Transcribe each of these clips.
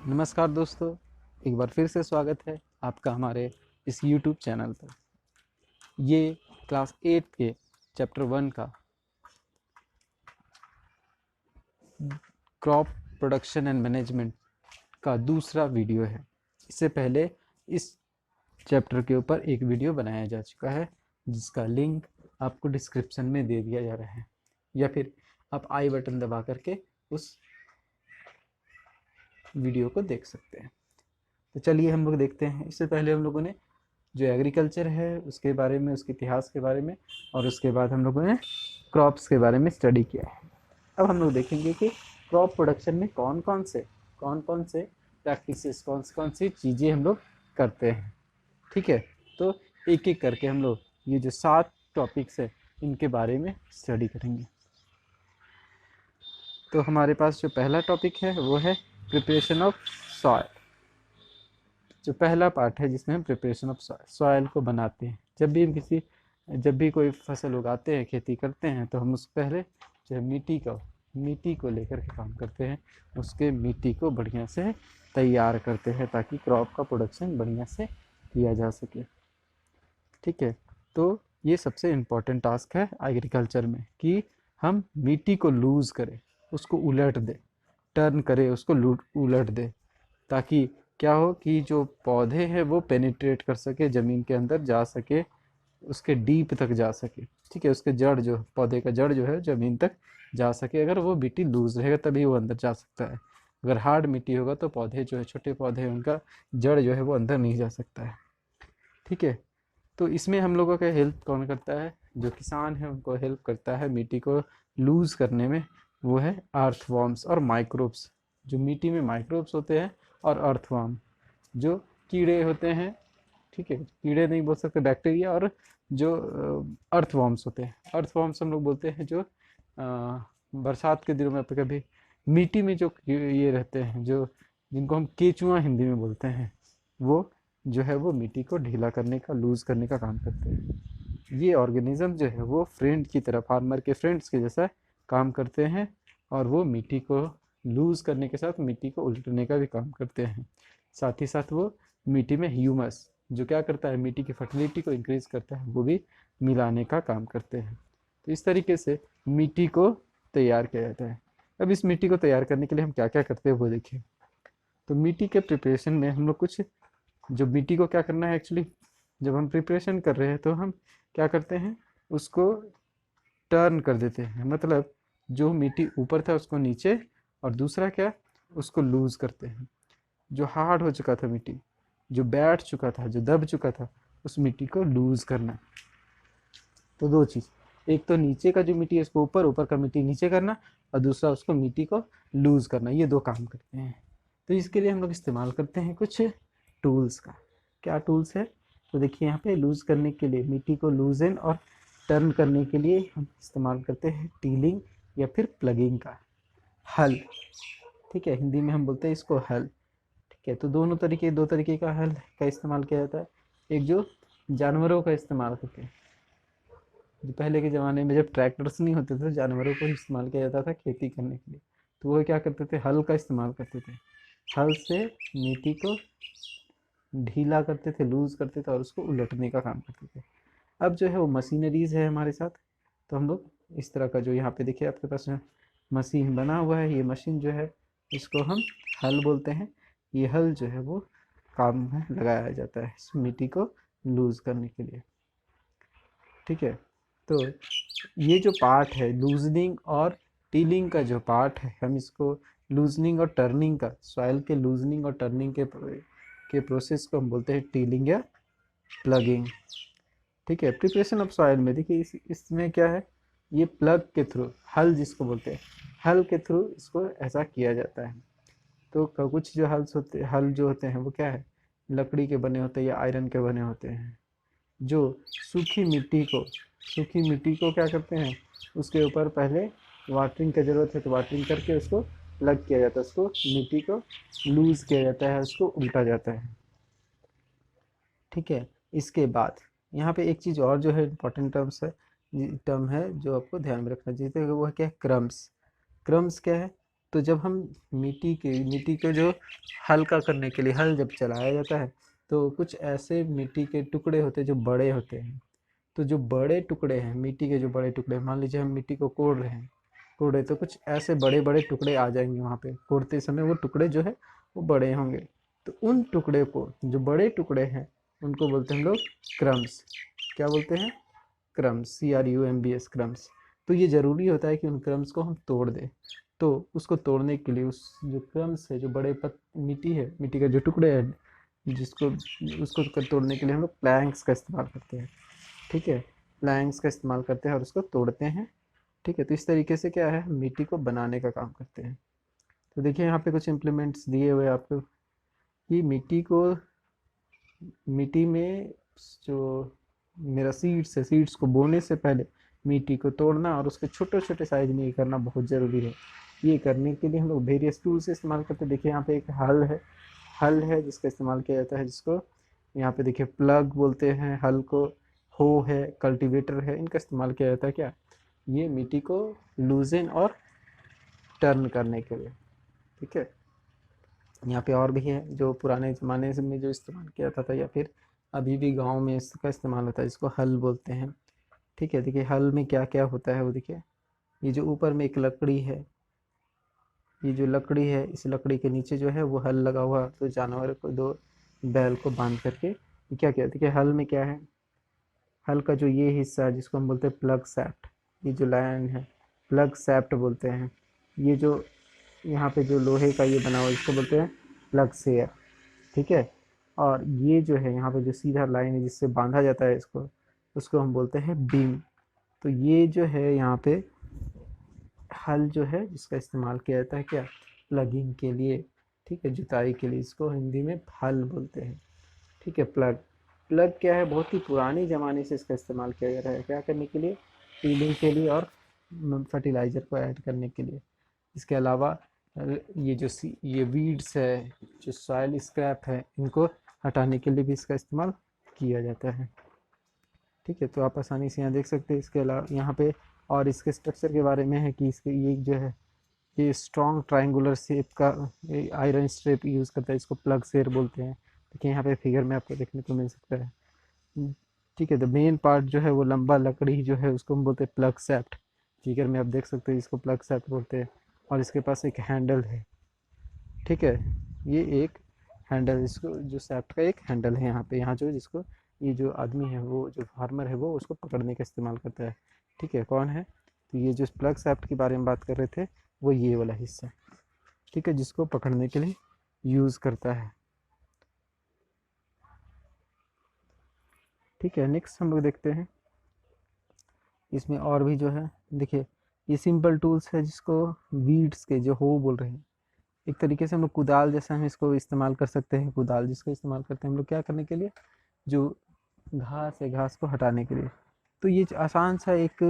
नमस्कार दोस्तों, एक बार फिर से स्वागत है आपका हमारे इस YouTube चैनल पर। ये क्लास 8 के चैप्टर 1 का क्रॉप प्रोडक्शन एंड मैनेजमेंट का दूसरा वीडियो है। इससे पहले इस चैप्टर के ऊपर एक वीडियो बनाया जा चुका है, जिसका लिंक आपको डिस्क्रिप्शन में दे दिया जा रहा है, या फिर आप आई बटन दबा करके उस वीडियो को देख सकते हैं। तो चलिए हम लोग देखते हैं। इससे पहले हम लोगों ने जो एग्रीकल्चर है उसके बारे में, उसके इतिहास के बारे में, और उसके बाद हम लोगों ने क्रॉप्स के बारे में स्टडी किया है। अब हम लोग देखेंगे कि क्रॉप प्रोडक्शन में कौन कौन से प्रैक्टिसेस, कौन सी चीज़ें हम लोग करते हैं। ठीक है, तो एक एक करके हम लोग ये जो 7 टॉपिक्स है इनके बारे में स्टडी करेंगे। तो हमारे पास जो पहला टॉपिक है वो है प्रिपरेशन ऑफ सॉइल। जो पहला पार्ट है जिसमें हम प्रिपरेशन ऑफ सॉइल को बनाते हैं। जब भी कोई फसल उगाते हैं, खेती करते हैं, तो हम उससे पहले जो है मिट्टी को लेकर के काम करते हैं। उसके मिट्टी को बढ़िया से तैयार करते हैं ताकि क्रॉप का प्रोडक्शन बढ़िया से किया जा सके। ठीक है, तो ये सबसे इम्पोर्टेंट टास्क है एग्रीकल्चर में कि हम मिट्टी को लूज़ करें, उसको उलट दें, टर्न करें, उसको उलट दें, ताकि क्या हो कि जो पौधे हैं वो पेनिट्रेट कर सके, ज़मीन के अंदर जा सके, उसके डीप तक जा सके। ठीक है, उसके जड़ जो पौधे का जड़ जो है ज़मीन तक जा सके। अगर वो मिट्टी लूज़ रहेगा तभी वो अंदर जा सकता है। अगर हार्ड मिट्टी होगा तो पौधे जो है, छोटे पौधे हैं, उनका जड़ जो है वो अंदर नहीं जा सकता है। ठीक है, तो इसमें हम लोगों का हेल्प कौन करता है? जो किसान है उनको हेल्प करता है मिट्टी को लूज़ करने में, वो है अर्थवॉर्म्स और माइक्रोब्स। जो मिट्टी में माइक्रोब्स होते हैं, और अर्थवॉर्म जो कीड़े होते हैं। ठीक है, कीड़े नहीं बोल सकते, बैक्टीरिया, और जो अर्थवॉर्म्स होते हैं। अर्थवॉर्म्स हम लोग बोलते हैं जो बरसात के दिनों में कभी मिट्टी में जो ये रहते हैं, जो जिनको हम केचुआ हिंदी में बोलते हैं, वो जो है वो मिट्टी को ढीला करने का, लूज़ करने का काम करते हैं। ये ऑर्गेनिज्म जो है वो फ्रेंड की तरह, फार्मर के फ्रेंड्स के जैसा काम करते हैं, और वो मिट्टी को लूज़ करने के साथ मिट्टी को उलटने का भी काम करते हैं। साथ ही साथ वो मिट्टी में ह्यूमस जो क्या करता है, मिट्टी की फर्टिलिटी को इंक्रीज़ करता है, वो भी मिलाने का काम करते हैं। तो इस तरीके से मिट्टी को तैयार किया जाता है। अब इस मिट्टी को तैयार करने के लिए हम क्या क्या करते हैं वो देखिए। तो मिट्टी के प्रिपरेशन में हम लोग कुछ, जो मिट्टी को क्या करना है एक्चुअली, जब हम प्रिपरेशन कर रहे हैं तो हम क्या करते हैं, उसको टर्न कर देते हैं। मतलब जो मिट्टी ऊपर था उसको नीचे, और दूसरा क्या, उसको लूज़ करते हैं। जो हार्ड हो चुका था मिट्टी, जो बैठ चुका था, जो दब चुका था, उस मिट्टी को लूज़ करना। तो दो चीज़, एक तो नीचे का जो मिट्टी है उसको ऊपर, ऊपर का मिट्टी नीचे करना, और दूसरा उसको मिट्टी को लूज़ करना। ये दो काम करते हैं। तो इसके लिए हम लोग इस्तेमाल करते हैं कुछ टूल्स का। क्या टूल्स है? तो देखिए यहाँ पे लूज़ करने के लिए, मिट्टी को लूजन और टर्न करने के लिए हम इस्तेमाल करते हैं टीलिंग या फिर प्लगिंग का, हल। ठीक है, हिंदी में हम बोलते हैं इसको हल। ठीक है, तो दो तरीके का हल का इस्तेमाल किया जाता है। एक जो जानवरों का इस्तेमाल करके, जो पहले के ज़माने में जब ट्रैक्टर्स नहीं होते थे, जानवरों को इस्तेमाल किया जाता था खेती करने के लिए। तो वो क्या करते थे, हल का इस्तेमाल करते थे। हल से मिट्टी को ढीला करते थे, लूज़ करते थे, और उसको उलटने का काम करते थे। अब जो है वो मशीनरीज़ है हमारे साथ। तो हम लोग इस तरह का, जो यहाँ पे देखिए आपके पास मशीन बना हुआ है, ये मशीन जो है इसको हम हल बोलते हैं। ये हल जो है वो काम में लगाया जाता है इस मिट्टी को लूज़ करने के लिए। ठीक है, तो ये जो पार्ट है लूजनिंग और टीलिंग का, जो पार्ट है, हम इसको लूजनिंग और टर्निंग का, सॉइल के लूजनिंग और टर्निंग के प्रोसेस को हम बोलते हैं टीलिंग या प्लगिंग। ठीक है, प्रिपरेशन ऑफ सॉइल में देखिए इसमें क्या है, ये प्लग के थ्रू, हल जिसको बोलते हैं, हल के थ्रू इसको ऐसा किया जाता है। तो कुछ जो हल जो होते हैं वो क्या है, लकड़ी के बने होते हैं या आयरन के बने होते हैं। जो सूखी मिट्टी को क्या करते हैं, उसके ऊपर पहले वाटरिंग की ज़रूरत है तो वाटरिंग करके उसको प्लग किया जाता है, उसको मिट्टी को लूज़ किया जाता है, उसको उल्टा जाता है। ठीक है, इसके बाद यहाँ पे एक चीज़ और जो है इम्पोर्टेंट टर्म है जो आपको ध्यान में रखना चाहिए, तो वो है क्या, क्रम्स। क्रम्स क्या है? तो जब हम मिट्टी को जो हल्का करने के लिए हल जब चलाया जाता है तो कुछ ऐसे मिट्टी के टुकड़े होते हैं जो बड़े होते हैं। तो जो बड़े टुकड़े हैं मिट्टी के, जो बड़े टुकड़े, मान लीजिए हम मिट्टी को कोड़ रहे हैं, कोड़े तो कुछ ऐसे बड़े बड़े टुकड़े आ जाएंगे वहाँ पे, कोड़ते समय वो टुकड़े जो है वो बड़े होंगे। तो उन टुकड़े को, जो बड़े टुकड़े हैं, उनको बोलते हैं हम लोग क्रम्स। क्या बोलते हैं? Crumbs, CRUMBS, crumbs. तो ये ज़रूरी होता है कि उन क्रम्स को हम तोड़ दें। तो उसको तोड़ने के लिए उस जो क्रम्स है, जो बड़े मिट्टी है, मिट्टी का जो टुकड़े है, जिसको उसको तोड़ने के लिए हम लोग प्लैंक्स का इस्तेमाल करते हैं। ठीक है, प्लैंक्स का इस्तेमाल करते हैं और उसको तोड़ते हैं। ठीक है, तो इस तरीके से क्या है, मिट्टी को बनाने का काम करते हैं। तो देखिए यहाँ पे कुछ इम्प्लीमेंट्स दिए हुए आपको कि मिट्टी में जो मेरा सीड्स है, सीड्स को बोने से पहले मिट्टी को तोड़ना और उसके छोटे छोटे साइज में ये करना बहुत ज़रूरी है। ये करने के लिए हम लोग वेरियस टूल्स इस्तेमाल करते हैं। देखिए यहाँ पे एक हल है जिसका इस्तेमाल किया जाता है, जिसको यहाँ पे देखिए प्लग बोलते हैं हल को, हो है, कल्टीवेटर है, इनका इस्तेमाल किया जाता है। क्या? ये मिट्टी को लूजन और टर्न करने के लिए। ठीक है, यहाँ पे और भी है जो पुराने ज़माने में जो इस्तेमाल किया जाता था या फिर अभी भी गांव में इसका इस्तेमाल होता है, जिसको हल बोलते हैं। ठीक है, देखिए हल में क्या क्या होता है वो देखिए। ये जो ऊपर में एक लकड़ी है, ये जो लकड़ी है, इस लकड़ी के नीचे जो है वो हल लगा हुआ, तो जानवर को, दो बैल को बांध करके ये क्या क्या, देखिए हल में क्या है, हल का जो ये हिस्सा है जिसको हम बोलते हैं प्लग सैफ्ट, ये जो लाइन है प्लग सैफ्ट बोलते हैं। ये जो यहाँ पे जो लोहे का ये बना हुआ है इसको बोलते हैं प्लग सेयर। ठीक है, और ये जो है यहाँ पे जो सीधा लाइन है जिससे बांधा जाता है इसको, उसको हम बोलते हैं बीम। तो ये जो है यहाँ पे हल जो है जिसका इस्तेमाल किया जाता है, क्या? प्लगिंग के लिए। ठीक है, जुताई के लिए, इसको हिंदी में हल बोलते हैं। ठीक है, प्लग, प्लग क्या है, बहुत ही पुराने ज़माने से इसका इस्तेमाल किया जा रहा है, क्या करने के लिए? टीलिंग के लिए और फर्टिलाइज़र को ऐड करने के लिए। इसके अलावा ये जो ये वीड्स है, जो सॉइल स्क्रैप है, इनको हटाने के लिए भी इसका इस्तेमाल किया जाता है। ठीक है, तो आप आसानी से यहाँ देख सकते हैं। इसके अलावा यहाँ पे और इसके स्ट्रक्चर के बारे में है कि इसके ये जो है ये स्ट्रॉन्ग ट्रायंगुलर शेप का आयरन स्ट्रिप यूज़ करता है, इसको प्लग सेयर बोलते हैं। देखिए यहाँ पे फिगर में आपको देखने को मिल सकता है। ठीक है, तो मेन पार्ट जो है वो लंबा लकड़ी जो है उसको हम बोलते हैं प्लग सैफ्ट। फिगर में आप देख सकते हैं, इसको प्लग सैफ्ट बोलते हैं। और इसके पास एक हैंडल है। ठीक है, ये एक हैंडल, इसको जो सैफ्ट का एक हैंडल है यहाँ पे, यहाँ जो जिसको ये जो आदमी है, वो जो फार्मर है, वो उसको पकड़ने का इस्तेमाल करता है। ठीक है, कौन है? तो ये जो प्लग सैफ्ट के बारे में बात कर रहे थे, वो ये वाला हिस्सा। ठीक है, जिसको पकड़ने के लिए यूज़ करता है। ठीक है, नेक्स्ट हम लोग देखते हैं इसमें और भी जो है। देखिए ये सिंपल टूल्स है जिसको वीड्स के जो हो बोल रहे हैं, एक तरीके से हम लोग कुदाल जैसा हम इसको इस्तेमाल कर सकते हैं। कुदाल जिसको इस्तेमाल करते हैं हम लोग क्या करने के लिए, जो घास है, घास को हटाने के लिए। तो ये आसान सा एक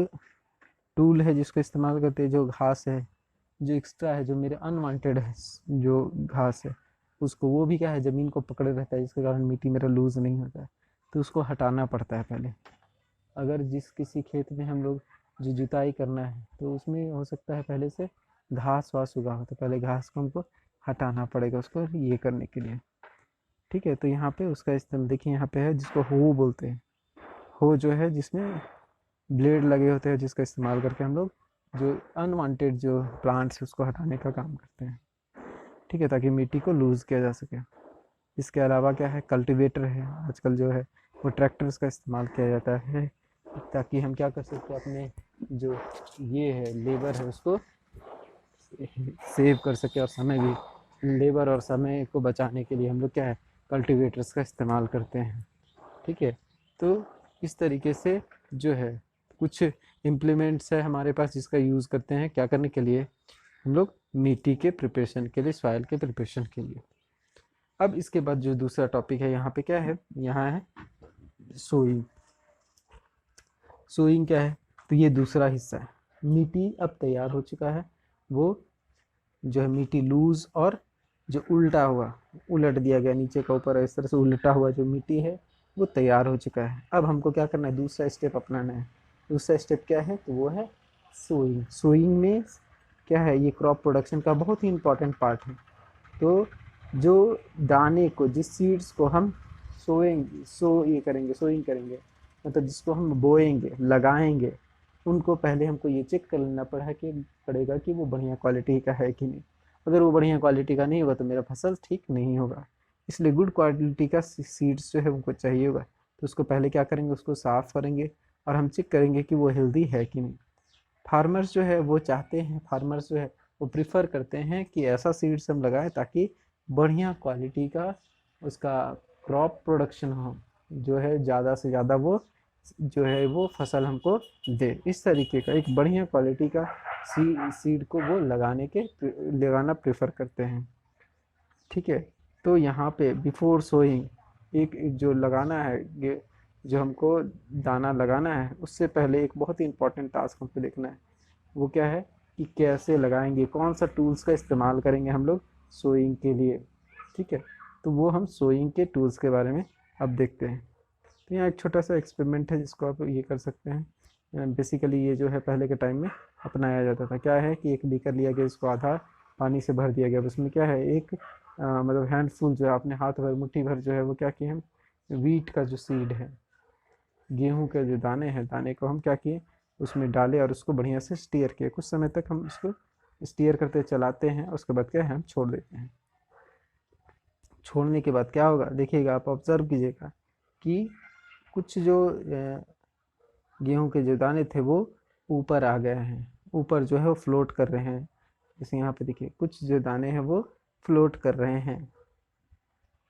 टूल है जिसको इस्तेमाल करते हैं। जो घास है, जो एक्स्ट्रा है, जो मेरे अनवांटेड है, जो घास है, उसको, वो भी क्या है, ज़मीन को पकड़े रहता है, जिसके कारण मिट्टी मेरा लूज़ नहीं होता है। तो उसको हटाना पड़ता है पहले। अगर जिस किसी खेत में हम लोग जो जुताई करना है, तो उसमें हो सकता है पहले से घास वास उगा हो, तो पहले घास को हमको हटाना पड़ेगा उसको ये करने के लिए। ठीक है, तो यहाँ पे उसका इस्तेमाल देखिए यहाँ पे है, जिसको हो बोलते हैं। हो जो है जिसमें ब्लेड लगे होते हैं, जिसका इस्तेमाल करके हम लोग जो अनवांटेड जो प्लांट्स है उसको हटाने का काम करते हैं। ठीक है, ताकि मिट्टी को लूज़ किया जा सके। इसके अलावा क्या है, कल्टीवेटर है। आजकल जो है वो ट्रैक्टर्स का इस्तेमाल किया जाता है, ताकि हम क्या कर सकते हैं, अपने जो ये है लेबर है उसको सेव कर सके, और समय भी, लेबर और समय को बचाने के लिए हम लोग क्या है, कल्टीवेटर्स का इस्तेमाल करते हैं। ठीक है, तो इस तरीके से जो है कुछ इम्प्लीमेंट्स है हमारे पास जिसका यूज़ करते हैं क्या करने के लिए, हम लोग मिट्टी के प्रिपरेशन के लिए, सॉइल के प्रिपरेशन के लिए। अब इसके बाद जो दूसरा टॉपिक है यहाँ पे क्या है, यहाँ है सोइंग। सोइंग क्या है, तो ये दूसरा हिस्सा है। मिट्टी अब तैयार हो चुका है, वो जो है मिट्टी लूज और जो उल्टा हुआ, उलट दिया गया नीचे का ऊपर, इस तरह से उल्टा हुआ जो मिट्टी है वो तैयार हो चुका है। अब हमको क्या करना है, दूसरा स्टेप अपनाना है। दूसरा स्टेप क्या है, तो वो है सोइंग। सोइंग में क्या है, ये क्रॉप प्रोडक्शन का बहुत ही इम्पोर्टेंट पार्ट है। तो जो दाने को, जिस सीड्स को हम सोइंग करेंगे, मतलब जिसको हम बोएंगे, लगाएंगे, उनको पहले हमको ये चेक कर लेना पड़ेगा कि वो बढ़िया क्वालिटी का है कि नहीं। अगर वो बढ़िया क्वालिटी का नहीं होगा तो मेरा फसल ठीक नहीं होगा। इसलिए गुड क्वालिटी का सीड्स जो है उनको चाहिए होगा। तो उसको पहले क्या करेंगे, उसको साफ़ करेंगे और हम चेक करेंगे कि वो हेल्दी है कि नहीं। फार्मर्स जो है वो चाहते हैं, फार्मर्स जो है वो प्रिफर करते हैं कि ऐसा सीड्स हम लगाएं ताकि बढ़िया क्वालिटी का उसका क्रॉप प्रोडक्शन हो, जो है ज़्यादा से ज़्यादा वो जो है वो फसल हमको दे। इस तरीके का एक बढ़िया क्वालिटी का सीड को वो लगाना प्रेफर करते हैं। ठीक है, तो यहाँ पे बिफोर सोइंग एक जो लगाना है, ये जो हमको दाना लगाना है, उससे पहले एक बहुत ही इम्पोर्टेंट टास्क हमको देखना है। वो क्या है कि कैसे लगाएंगे, कौन सा टूल्स का इस्तेमाल करेंगे हम लोग सोइंग के लिए। ठीक है, तो वो हम सोइंग के टूल्स के बारे में अब देखते हैं। तो यहाँ एक छोटा सा एक्सपेरिमेंट है जिसको आप ये कर सकते हैं। बेसिकली ये जो है पहले के टाइम में अपनाया जाता था। क्या है कि एक बीकर लिया गया, इसको आधा पानी से भर दिया गया। उसमें क्या है, एक मतलब हैंडफुल जो है, अपने हाथ भर, मुट्ठी भर जो है वो क्या किए हम, वीट का जो सीड है, गेहूं के जो दाने हैं, दाने को हम क्या किए, उसमें डाले और उसको बढ़िया से स्टीयर किए। कुछ समय तक हम उसको स्टीयर करते चलाते हैं, उसके बाद क्या है, हम छोड़ देते हैं। छोड़ने के बाद क्या होगा, देखिएगा, आप ऑब्जर्व कीजिएगा कि कुछ जो गेहूं के जो दाने थे वो ऊपर आ गए हैं, ऊपर जो है वो फ्लोट कर रहे हैं। जैसे यहाँ पे देखिए, कुछ जो दाने हैं वो फ्लोट कर रहे हैं।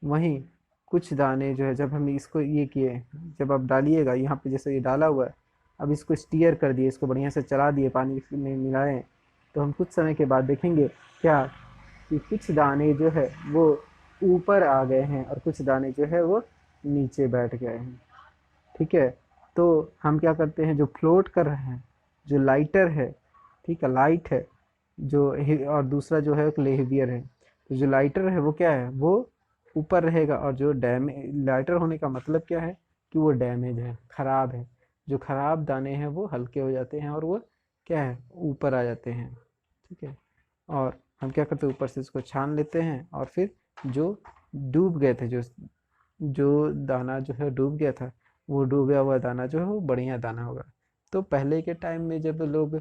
वहीं कुछ दाने जो है, जब हम इसको ये किए, जब आप डालिएगा यहाँ पे, जैसे ये डाला हुआ है, अब इसको स्टीयर कर दिए, इसको बढ़िया से चला दिए, पानी में मिलाएं, तो हम कुछ समय के बाद देखेंगे क्या कि कुछ दाने जो है वो ऊपर आ गए हैं और कुछ दाने जो है वो नीचे बैठ गए हैं। ठीक है, तो हम क्या करते हैं, जो फ्लोट कर रहे हैं, जो लाइटर है, ठीक है, लाइट है जो, और दूसरा जो है हेवियर है। तो जो लाइटर है वो क्या है, वो ऊपर रहेगा, और जो डैमेज, लाइटर होने का मतलब क्या है कि वो डैमेज है, खराब है। जो खराब दाने हैं वो हल्के हो जाते हैं और वो क्या है, ऊपर आ जाते हैं। ठीक है, और हम क्या करते हैं, ऊपर से इसको छान लेते हैं, और फिर जो डूब गए थे, जो जो दाना जो है डूब गया था, वो डूबा हुआ दाना जो है वो बढ़िया दाना होगा। तो पहले के टाइम में जब लोग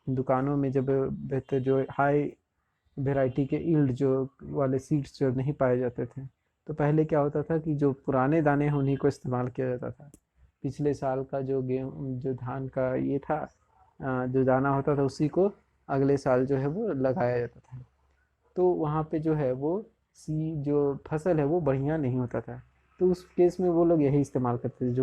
दुकानों में जब बेहतर जो हाई वेराइटी के ईल्ड जो वाले सीड्स जो नहीं पाए जाते थे, तो पहले क्या होता था कि जो पुराने दाने हैं उन्हीं को इस्तेमाल किया जाता था। पिछले साल का जो गेहूँ, जो धान का ये था, जो दाना होता था, उसी को अगले साल जो है वो लगाया जाता था। तो वहाँ पे जो है वो जो फसल है वो बढ़िया नहीं होता था। तो उस केस में वो लोग यही इस्तेमाल करते थे,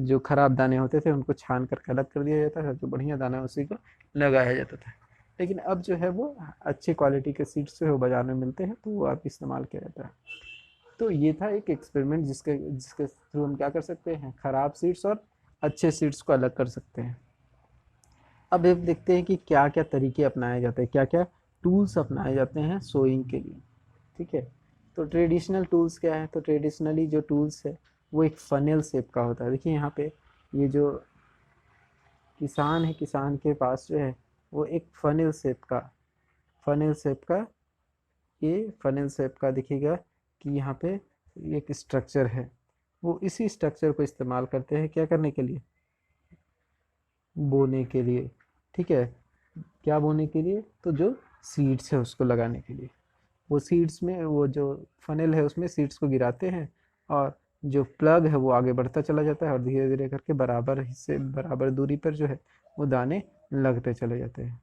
जो खराब दाने होते थे उनको छान कर अलग कर दिया जाता था, जो बढ़िया दाना उसी को लगाया जाता था। लेकिन अब जो है वो अच्छे क्वालिटी के सीड्स जो है वो बाजार में मिलते हैं, तो वो आप इस्तेमाल किया जाता है। तो ये था एक एक्सपेरिमेंट जिसके जिसके थ्रू हम क्या कर सकते हैं, खराब सीड्स और अच्छे सीड्स को अलग कर सकते हैं। अब एक देखते हैं कि क्या क्या तरीके अपनाए जाते हैं, क्या क्या टूल्स अपनाए जाते हैं सोइंग के लिए। ठीक है, तो ट्रेडिशनल टूल्स क्या है, तो ट्रेडिशनली जो टूल्स है वो एक फनेल शेप का होता है। देखिए यहाँ पे, ये जो किसान है, किसान के पास जो है वो एक फनेल शेप का ये फनेल शेप का दिखेगा कि यहाँ पे एक स्ट्रक्चर है। वो इसी स्ट्रक्चर को इस्तेमाल करते हैं क्या करने के लिए, बोने के लिए। ठीक है, क्या बोने के लिए, तो जो सीड्स है उसको लगाने के लिए। वो सीड्स में, वो जो फनेल है उसमें सीड्स को गिराते हैं, और जो प्लग है वो आगे बढ़ता चला जाता है, और धीरे धीरे करके बराबर हिस्से, बराबर दूरी पर जो है वो दाने लगते चले जाते हैं।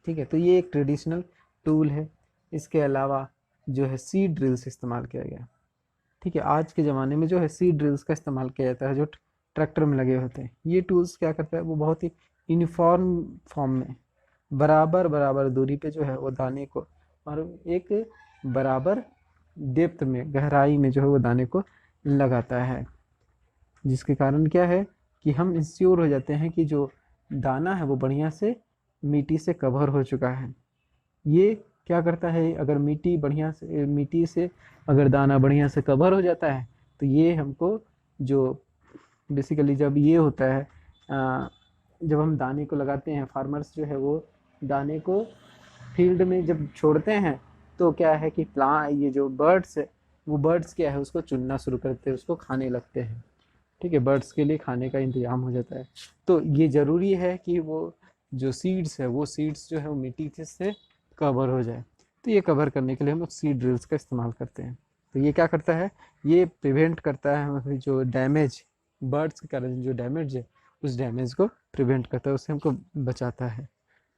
ठीक है, तो ये एक ट्रेडिशनल टूल है। इसके अलावा जो है सीड ड्रिल्स इस्तेमाल किया गया। ठीक है, आज के ज़माने में जो है सीड ड्रिल्स का इस्तेमाल किया जाता है, जो ट्रैक्टर में लगे होते हैं। ये टूल्स क्या करता है, वो बहुत ही यूनिफॉर्म फॉर्म में, बराबर बराबर दूरी पे जो है वो दाने को, और एक बराबर डेप्थ में, गहराई में जो है वो दाने को लगाता है। जिसके कारण क्या है कि हम इंश्योर हो जाते हैं कि जो दाना है वो बढ़िया से मिट्टी से कवर हो चुका है। ये क्या करता है, अगर मिट्टी से अगर दाना बढ़िया से कवर हो जाता है, तो ये हमको जो बेसिकली जब ये होता है जब हम दाने को लगाते हैं, फार्मर्स जो है वो दाने को फील्ड में जब छोड़ते हैं, तो क्या है कि ये जो बर्ड्स है, वो बर्ड्स क्या है उसको चुनना शुरू करते हैं, उसको खाने लगते हैं। ठीक है, बर्ड्स के लिए खाने का इंतजाम हो जाता है। तो ये ज़रूरी है कि वो जो सीड्स है, वो सीड्स जो है वो मिट्टी से कवर हो जाए। तो ये कवर करने के लिए हम लोग सीड ड्रिल्स का इस्तेमाल करते हैं। तो ये क्या करता है, ये प्रिवेंट करता है हमारी जो डैमेज, बर्ड्स के कारण जो डैमेज है, उस डैमेज को प्रिवेंट करता है, उससे हमको बचाता है।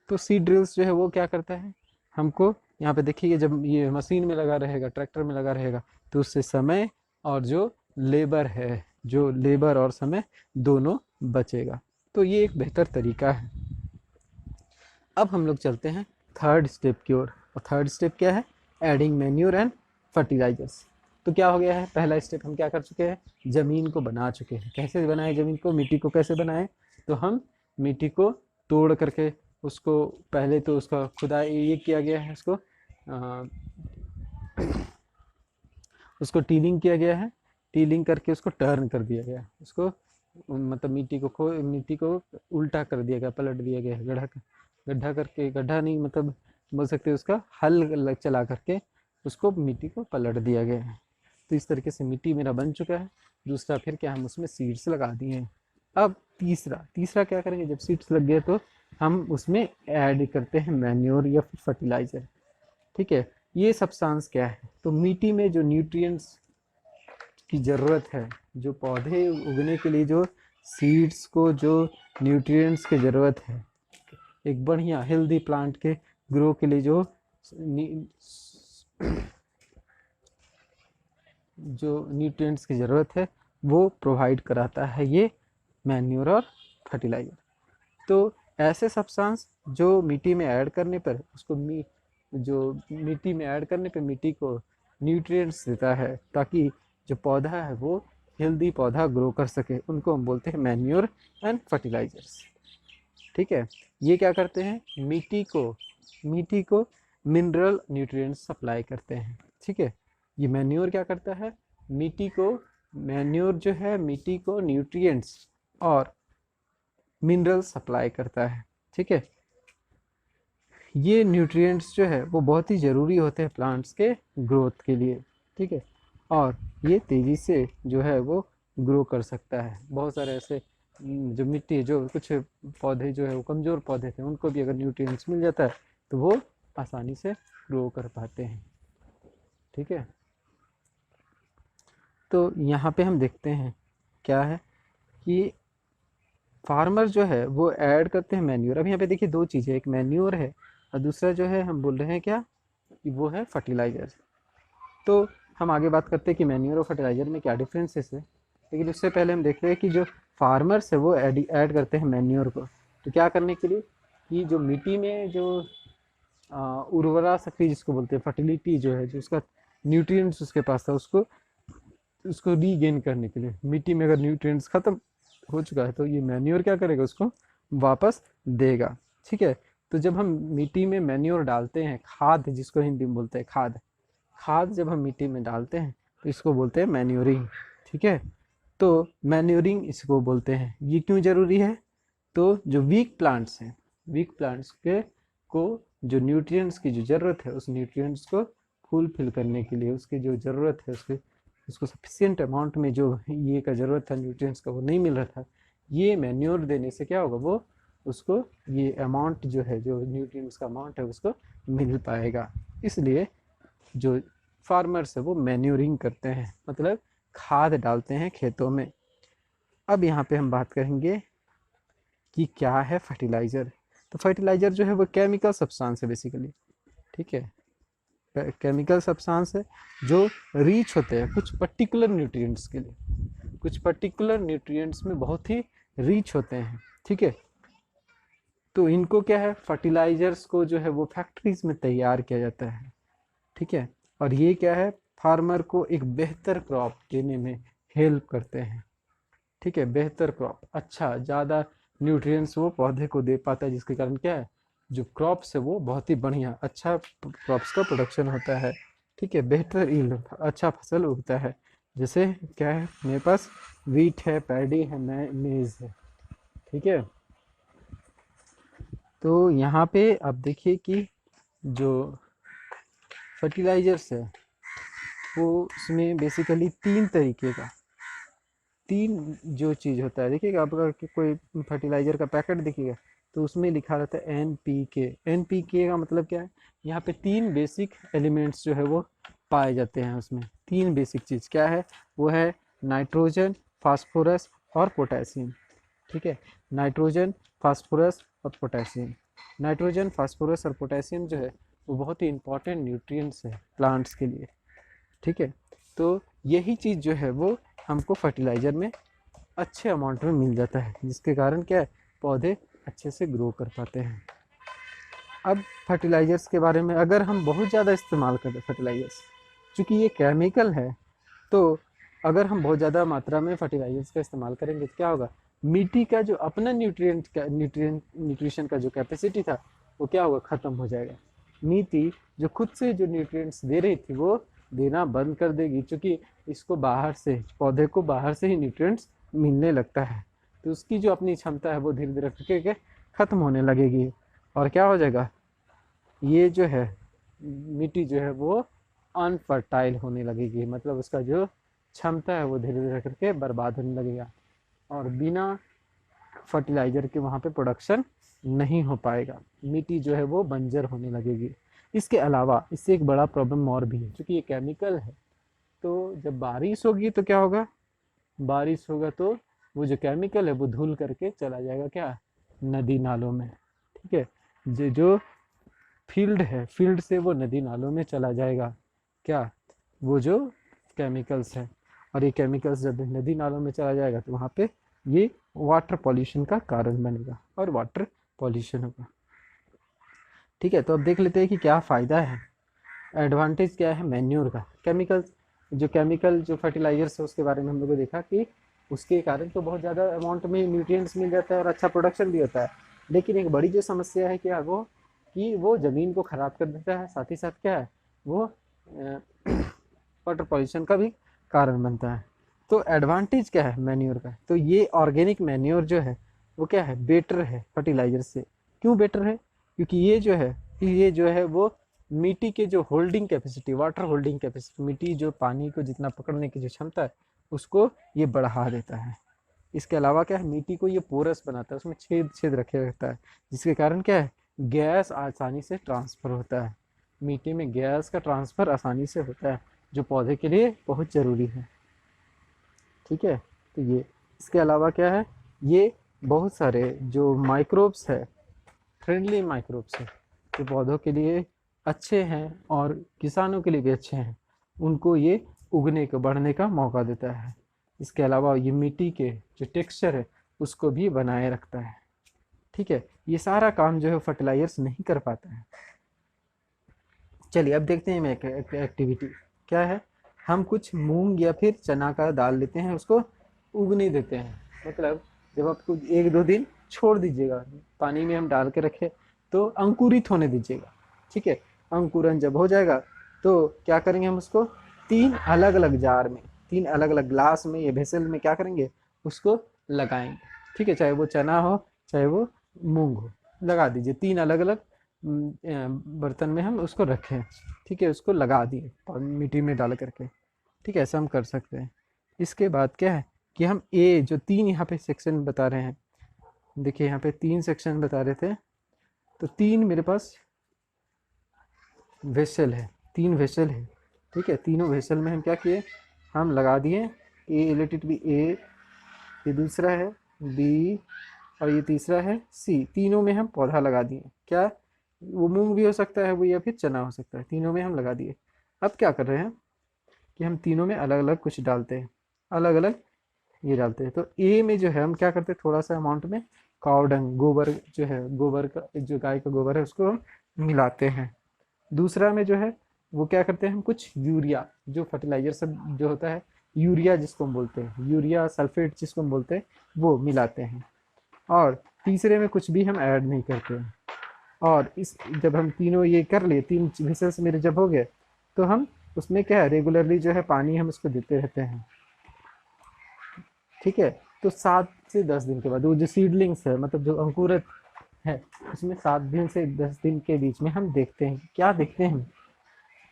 तो सीड ड्रिल्स जो है वो क्या करता है, हमको यहाँ पे देखिए, जब ये मशीन में लगा रहेगा, ट्रैक्टर में लगा रहेगा, तो उससे समय और जो लेबर है, जो लेबर और समय दोनों बचेगा। तो ये एक बेहतर तरीका है। अब हम लोग चलते हैं थर्ड स्टेप की ओर, और थर्ड स्टेप क्या है, एडिंग मैन्योर एंड फर्टिलाइजर्स। तो क्या हो गया है, पहला स्टेप हम क्या कर चुके हैं, ज़मीन को बना चुके हैं। कैसे बनाए ज़मीन को, मिट्टी को कैसे बनाए, तो हम मिट्टी को तोड़ करके उसको, पहले तो उसका खुदाई ये किया गया है, उसको टीलिंग किया गया है, टीलिंग करके उसको टर्न कर दिया गया, उसको मतलब मिट्टी को उल्टा कर दिया गया, पलट दिया गया है, गड्ढा करके, गड्ढा नहीं मतलब बोल सकते, उसका हल चला करके उसको मिट्टी को पलट दिया गया है। तो इस तरीके से मिट्टी मेरा बन चुका है। दूसरा फिर क्या, हम उसमें सीड्स लगा दिए हैं। अब तीसरा क्या करेंगे, जब सीड्स लग गए तो हम उसमें ऐड करते हैं मैन्योर या फिर फर्टिलाइज़र। ठीक है, ये सब्सटेंस क्या है, तो मिट्टी में जो न्यूट्रिएंट्स की ज़रूरत है, जो पौधे उगने के लिए जो सीड्स को जो न्यूट्रिएंट्स की ज़रूरत है, एक बढ़िया हेल्दी प्लांट के ग्रो के लिए जो न्यूट्रिएंट्स की ज़रूरत है, वो प्रोवाइड कराता है ये मैन्योर और फर्टिलाइज़र। तो ऐसे सब्सटेंस जो मिट्टी में ऐड करने पर मिट्टी में ऐड करने पर मिट्टी को न्यूट्रिएंट्स देता है, ताकि जो पौधा है वो हेल्दी पौधा ग्रो कर सके, उनको हम बोलते हैं मैन्योर एंड फर्टिलाइजर्स। ठीक है, ये क्या करते हैं, मिट्टी को मिनरल न्यूट्रिएंट्स सप्लाई करते हैं। ठीक है, ये मैन्योर क्या करता है, मैन्योर जो है मिट्टी को न्यूट्रिएंट्स और मिनरल सप्लाई करता है। ठीक है, ये न्यूट्रिएंट्स जो है वो बहुत ही ज़रूरी होते हैं प्लांट्स के ग्रोथ के लिए। ठीक है, और ये तेज़ी से जो है वो ग्रो कर सकता है। बहुत सारे ऐसे जो मिट्टी, जो कुछ पौधे जो है वो कमज़ोर पौधे थे, उनको भी अगर न्यूट्रिएंट्स मिल जाता है तो वो आसानी से ग्रो कर पाते हैं। ठीक है, तो यहाँ पे हम देखते हैं क्या है कि फार्मर जो है वो ऐड करते हैं मैन्योर। अब यहाँ पे देखिए दो चीज़ें, एक मैन्योर है और दूसरा जो है हम बोल रहे हैं क्या कि वो है फर्टिलाइज़र। तो हम आगे बात करते हैं कि मैन्योर और फर्टिलाइज़र में क्या डिफरेंसेस है, लेकिन उससे पहले हम देखते हैं कि जो फार्मर्स है वो ऐड करते हैं मैन्योर को। तो क्या करने के लिए, कि जो मिट्टी में जो उर्वरा शक्ति जिसको बोलते हैं, फर्टिलिटी जो है, जो उसका न्यूट्रिएंट्स उसके पास था, उसको उसको रीगेन करने के लिए, मिट्टी में अगर न्यूट्रिएंट्स खत्म हो चुका है तो ये मैन्योर क्या करेगा, उसको वापस देगा। ठीक है, तो जब हम मिट्टी में मैन्योर डालते हैं, खाद जिसको हिंदी में बोलते हैं खाद जब हम मिट्टी में डालते हैं तो इसको बोलते हैं मैन्योरिंग। ठीक है, तो मैन्योरिंग इसको बोलते हैं। ये क्यों ज़रूरी है, तो जो वीक प्लांट्स हैं, वीक प्लांट्स के को जो न्यूट्रिएंट्स की जो ज़रूरत है, उस न्यूट्रिएंट्स को फुलफिल करने के लिए, उसकी जो ज़रूरत है, उसको सफिशिएंट अमाउंट में जो ये का ज़रूरत था न्यूट्रिएंट्स का, वो नहीं मिल रहा था, ये मैन्योर देने से क्या होगा, वो उसको ये अमाउंट जो है, जो न्यूट्रिएंट्स का अमाउंट है, उसको मिल पाएगा। इसलिए जो फार्मर्स है वो मैन्योरिंग करते हैं, मतलब खाद डालते हैं खेतों में। अब यहाँ पे हम बात करेंगे कि क्या है फर्टिलाइज़र। तो फर्टिलाइज़र जो है वो केमिकल सब्सटेंस है बेसिकली। ठीक है, केमिकल सब्सटेंस है जो रीच होते हैं कुछ पर्टिकुलर न्यूट्रिएंट्स के लिए, कुछ पर्टिकुलर न्यूट्रिएंट्स में बहुत ही रीच होते हैं। ठीक है, तो इनको क्या है, फर्टिलाइजर्स को जो है वो फैक्ट्रीज में तैयार किया जाता है। ठीक है, और ये क्या है, फार्मर को एक बेहतर क्रॉप देने में हेल्प करते हैं। ठीक है, बेहतर क्रॉप, अच्छा ज़्यादा न्यूट्रिएंट्स वो पौधे को दे पाता है, जिसके कारण क्या है, जो क्रॉप्स है वो बहुत ही बढ़िया, अच्छा क्रॉप्स का प्रोडक्शन होता है। ठीक है, बेहतर यील्ड, अच्छा फसल उगता है। जैसे क्या है, मेरे पास वीट है, पैडी है, मेज है। ठीक है, तो यहाँ पे अब देखिए कि जो फर्टिलाइजर्स है वो उसमें बेसिकली तीन तरीके का, तीन जो चीज़ होता है, देखिएगा आप अगर कोई फर्टिलाइज़र का पैकेट देखिएगा तो उसमें लिखा रहता है NPK। NPK का मतलब क्या है, यहाँ पे तीन बेसिक एलिमेंट्स जो है वो पाए जाते हैं उसमें। तीन बेसिक चीज़ क्या है, वो है नाइट्रोजन, फास्फोरस और पोटेशियम। ठीक है, नाइट्रोजन, फास्फोरस और पोटेशियम। नाइट्रोजन, फास्फोरस और पोटेशियम जो है वो बहुत ही इंपॉर्टेंट न्यूट्रिएंट्स है प्लांट्स के लिए। ठीक है, तो यही चीज़ जो है वो हमको फर्टिलाइज़र में अच्छे अमाउंट में मिल जाता है, जिसके कारण क्या है, पौधे अच्छे से ग्रो कर पाते हैं। अब फर्टिलाइज़र्स के बारे में, अगर हम बहुत ज़्यादा इस्तेमाल करें फर्टिलाइज़र्स, चूँकि ये केमिकल है, तो अगर हम बहुत ज़्यादा मात्रा में फर्टिलाइज़र्स का इस्तेमाल करेंगे तो क्या होगा, मिट्टी का जो अपना न्यूट्रिशन का जो कैपेसिटी था वो क्या होगा, ख़त्म हो जाएगा। मिट्टी जो खुद से जो न्यूट्रिएंट्स दे रही थी वो देना बंद कर देगी, क्योंकि इसको बाहर से, पौधे को बाहर से ही न्यूट्रिएंट्स मिलने लगता है, तो उसकी जो अपनी क्षमता है वो धीरे धीरे करके ख़त्म होने लगेगी। और क्या हो जाएगा, ये जो है मिट्टी जो है वो अनफर्टाइल होने लगेगी, मतलब उसका जो क्षमता है वो धीरे धीरे करके बर्बाद होने लगेगा, और बिना फर्टिलाइज़र के वहाँ पे प्रोडक्शन नहीं हो पाएगा, मिट्टी जो है वो बंजर होने लगेगी। इसके अलावा इससे एक बड़ा प्रॉब्लम और भी है, क्योंकि ये केमिकल है, तो जब बारिश होगी तो क्या होगा, बारिश होगा तो वो जो केमिकल है वो धुल करके चला जाएगा क्या, नदी नालों में। ठीक है, जो फील्ड है, फील्ड से वो नदी नालों में चला जाएगा क्या, वो जो केमिकल्स है, और ये केमिकल्स जब नदी नालों में चला जाएगा तो वहाँ पे ये वाटर पॉल्यूशन का कारण बनेगा और वाटर पॉल्यूशन होगा। ठीक है, तो अब देख लेते हैं कि क्या फ़ायदा है, एडवांटेज क्या है मैन्योर का। केमिकल जो फर्टिलाइजर्स है उसके बारे में हम लोगों ने देखा कि उसके कारण तो बहुत ज़्यादा अमाउंट में न्यूट्रिएंट्स मिल जाता है और अच्छा प्रोडक्शन भी होता है, लेकिन एक बड़ी जो समस्या है क्या, वो कि वो ज़मीन को ख़राब कर देता है, साथ ही साथ क्या है वो वाटर पॉल्यूशन का भी कारण बनता है। तो एडवांटेज क्या है मैन्योर का, तो ये ऑर्गेनिक मैन्योर जो है वो क्या है, बेटर है फर्टिलाइजर से। क्यों बेटर है, क्योंकि ये जो है वो मिट्टी के जो holding capacity, water holding capacity, मिट्टी जो पानी को जितना पकड़ने की जो क्षमता है उसको ये बढ़ा देता है। इसके अलावा क्या है, मिट्टी को ये पोरस बनाता है, उसमें छेद छेद रखे रहता है, जिसके कारण क्या है, गैस आसानी से ट्रांसफ़र होता है, मिट्टी में गैस का ट्रांसफ़र आसानी से होता है, जो पौधे के लिए बहुत ज़रूरी है। ठीक है, तो ये इसके अलावा क्या है, ये बहुत सारे जो माइक्रोब्स है, फ्रेंडली माइक्रोब्स है, जो पौधों के लिए अच्छे हैं और किसानों के लिए भी अच्छे हैं, उनको ये उगने को, बढ़ने का मौका देता है। इसके अलावा ये मिट्टी के जो टेक्सचर है उसको भी बनाए रखता है। ठीक है, ये सारा काम जो है फर्टिलाइजर्स नहीं कर पाता है। चलिए अब देखते हैं एक एक्टिविटी क्या है, हम कुछ मूंग या फिर चना का दाल लेते हैं, उसको उगने देते हैं, मतलब जब आपको 1-2 दिन छोड़ दीजिएगा, पानी में हम डाल के रखे तो अंकुरित होने दीजिएगा। ठीक है, अंकुरन जब हो जाएगा तो क्या करेंगे, हम उसको 3 अलग अलग ग्लास में या वेसल में क्या करेंगे, उसको लगाएंगे। ठीक है, चाहे वो चना हो चाहे वो मूंग हो, लगा दीजिए 3 अलग अलग बर्तन में हम उसको रखें। ठीक है, उसको लगा दिए और मिट्टी में डाल करके। ठीक है, ऐसा हम कर सकते हैं। इसके बाद क्या है कि हम जो 3 यहाँ पे सेक्शन बता रहे हैं, देखिए यहाँ पे 3 सेक्शन बता रहे थे, तो 3 मेरे पास वेसल है, 3 वेसल है। ठीक है, तीनों वेसल में हम क्या किए, हम लगा दिए लेट इट बी ए, ये दूसरा है बी, और ये तीसरा है सी, तीनों में हम पौधा लगा दिए। क्या, वो मूंग भी हो सकता है वो, या फिर चना हो सकता है, तीनों में हम लगा दिए। अब क्या कर रहे हैं कि हम तीनों में अलग अलग कुछ डालते हैं, अलग अलग ये डालते हैं। तो ए में जो है हम क्या करते हैं, थोड़ा सा अमाउंट में कावडंग, गोबर जो है, गोबर का जो गाय का गोबर है उसको हम मिलाते हैं। दूसरा में जो है वो क्या करते हैं, हम कुछ यूरिया, जो फर्टिलाइजर सब जो होता है, यूरिया जिसको हम बोलते हैं, यूरिया सल्फेट जिसको हम बोलते हैं, वो मिलाते हैं। और तीसरे में कुछ भी हम ऐड नहीं करते हैं। और इस जब हम तीनों ये कर लिए, 3 विसेस मेरे जब हो गए, तो हम उसमें क्या है, रेगुलरली जो है पानी हम उसको देते रहते हैं। ठीक है, तो 7 से 10 दिन के बाद वो जो सीडलिंग्स है, मतलब जो अंकुरित है उसमें 7 दिन से 10 दिन के बीच में हम देखते हैं, क्या देखते हैं,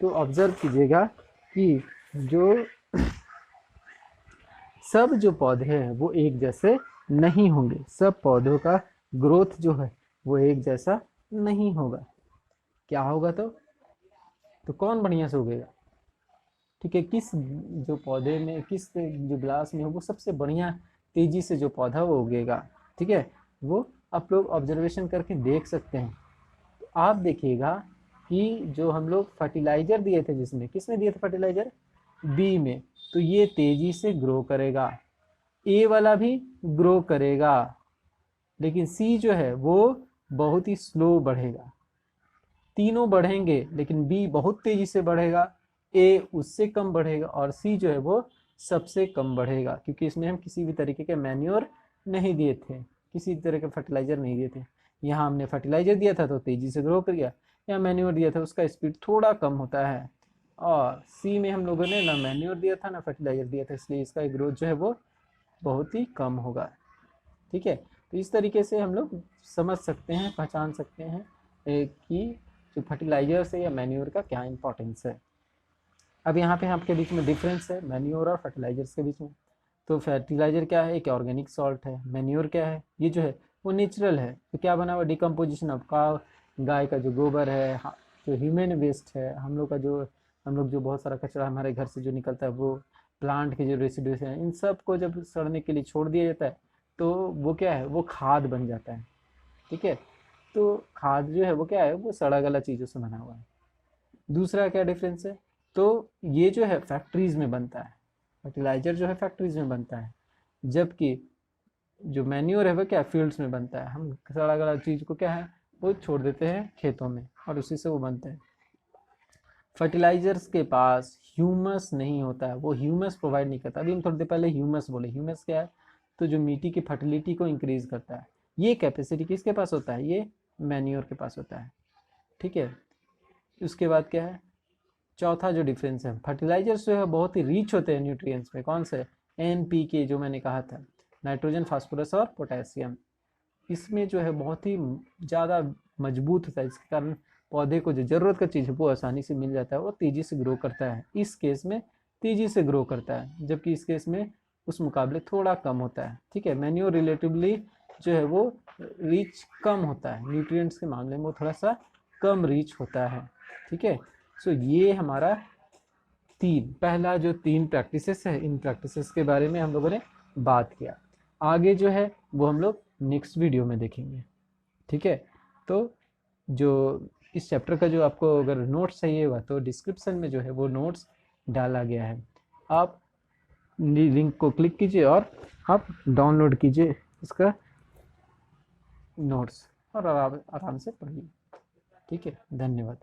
तो ऑब्जर्व कीजिएगा कि जो सब जो पौधे हैं वो एक जैसे नहीं होंगे, सब पौधों का ग्रोथ जो है वो एक जैसा नहीं होगा। क्या होगा तो कौन बढ़िया से उगेगा, ठीक है, किस जो पौधे में, किस जो ग्लास में हो वो सबसे बढ़िया तेजी से जो पौधा वो उगेगा, ठीक है, वो आप लोग ऑब्जर्वेशन करके देख सकते हैं। तो आप देखिएगा कि जो हम लोग फर्टिलाइजर दिए थे, जिसमें किसमें दिए थे फर्टिलाइजर, बी में, तो ये तेजी से ग्रो करेगा, ए वाला भी ग्रो करेगा, लेकिन सी जो है वो बहुत ही स्लो बढ़ेगा। तीनों बढ़ेंगे लेकिन बी बहुत तेजी से बढ़ेगा, ए उससे कम बढ़ेगा और सी जो है वो सबसे कम बढ़ेगा, क्योंकि इसमें हम किसी भी तरीके के मैन्योर नहीं दिए थे, किसी तरह के फर्टिलाइजर नहीं दिए थे। यहाँ हमने फर्टिलाइजर दिया था तो तेजी से ग्रो कर गया, यहाँ मैन्योर दिया था उसका स्पीड थोड़ा कम होता है, और सी में हम लोगों ने ना मैन्योर दिया था ना फर्टिलाइजर दिया था, इसलिए इसका ग्रोथ जो है वो बहुत ही कम होगा, ठीक है। तो इस तरीके से हम लोग समझ सकते हैं, पहचान सकते हैं कि जो फर्टिलाइजर से या मैन्योर का क्या इंपॉर्टेंस है। अब यहाँ पे आपके बीच में डिफरेंस है मैन्योर और फर्टिलाइजर्स के बीच में। तो फर्टिलाइजर क्या है, एक ऑर्गेनिक सॉल्ट है, मैन्योर क्या है, ये जो है वो नेचुरल है, तो क्या बना हुआ, डिकम्पोजिशन ऑफ काव, गाय का जो गोबर है, जो ह्यूमन वेस्ट है, हम लोग का जो, हम लोग जो बहुत सारा कचरा हमारे घर से जो निकलता है, वो प्लांट के जो रेसिड्यूज हैं, इन सब को जब सड़ने के लिए छोड़ दिया जाता है तो वो क्या है, वो खाद बन जाता है, ठीक है। तो खाद जो है वो क्या है, वो सड़ा गला चीज़ों से बना हुआ है। दूसरा क्या डिफरेंस है, तो ये जो है फैक्ट्रीज में बनता है, फर्टिलाइजर जो है फैक्ट्रीज में बनता है, जबकि जो मैन्योर है वो क्या फील्ड्स में बनता है, हम सड़ा गला चीज़ को क्या है वो छोड़ देते हैं खेतों में और उसी से वो बनता है। फर्टिलाइजर्स के पास ह्यूमस नहीं होता है, वो ह्यूमस प्रोवाइड नहीं करता। अभी हम थोड़ी देर पहले ह्यूमस बोले, ह्यूमस क्या है, तो जो मिट्टी की फर्टिलिटी को इंक्रीज करता है, ये कैपेसिटी किसके पास होता है, ये मैन्योर के पास होता है, ठीक है। उसके बाद क्या है, चौथा जो डिफरेंस है, फर्टिलाइजर्स जो है बहुत ही रिच होते हैं न्यूट्रिएंट्स में, कौन से, NPK जो मैंने कहा था, नाइट्रोजन फास्फोरस और पोटेशियम, इसमें जो है बहुत ही ज़्यादा मजबूत होता है, इसके कारण पौधे को जो ज़रूरत का चीज़ है वो आसानी से मिल जाता है और तेज़ी से ग्रो करता है, इस केस में तेज़ी से ग्रो करता है, जबकि इस केस में उस मुकाबले थोड़ा कम होता है, ठीक है। मैन्योर रिलेटिवली जो है वो रीच कम होता है, न्यूट्रिएंट्स के मामले में वो थोड़ा सा कम रीच होता है, ठीक है। सो ये हमारा पहला जो 3 प्रैक्टिसेस है, इन प्रैक्टिसेस के बारे में हम लोगों ने बात किया। आगे जो है वो हम लोग नेक्स्ट वीडियो में देखेंगे, ठीक है। तो जो इस चैप्टर का जो आपको अगर नोट्स चाहिए होगा तो डिस्क्रिप्शन में जो है वो नोट्स डाला गया है, आप लिंक को क्लिक कीजिए और आप डाउनलोड कीजिए इसका नोट्स और आराम से पढ़िए, ठीक है। धन्यवाद।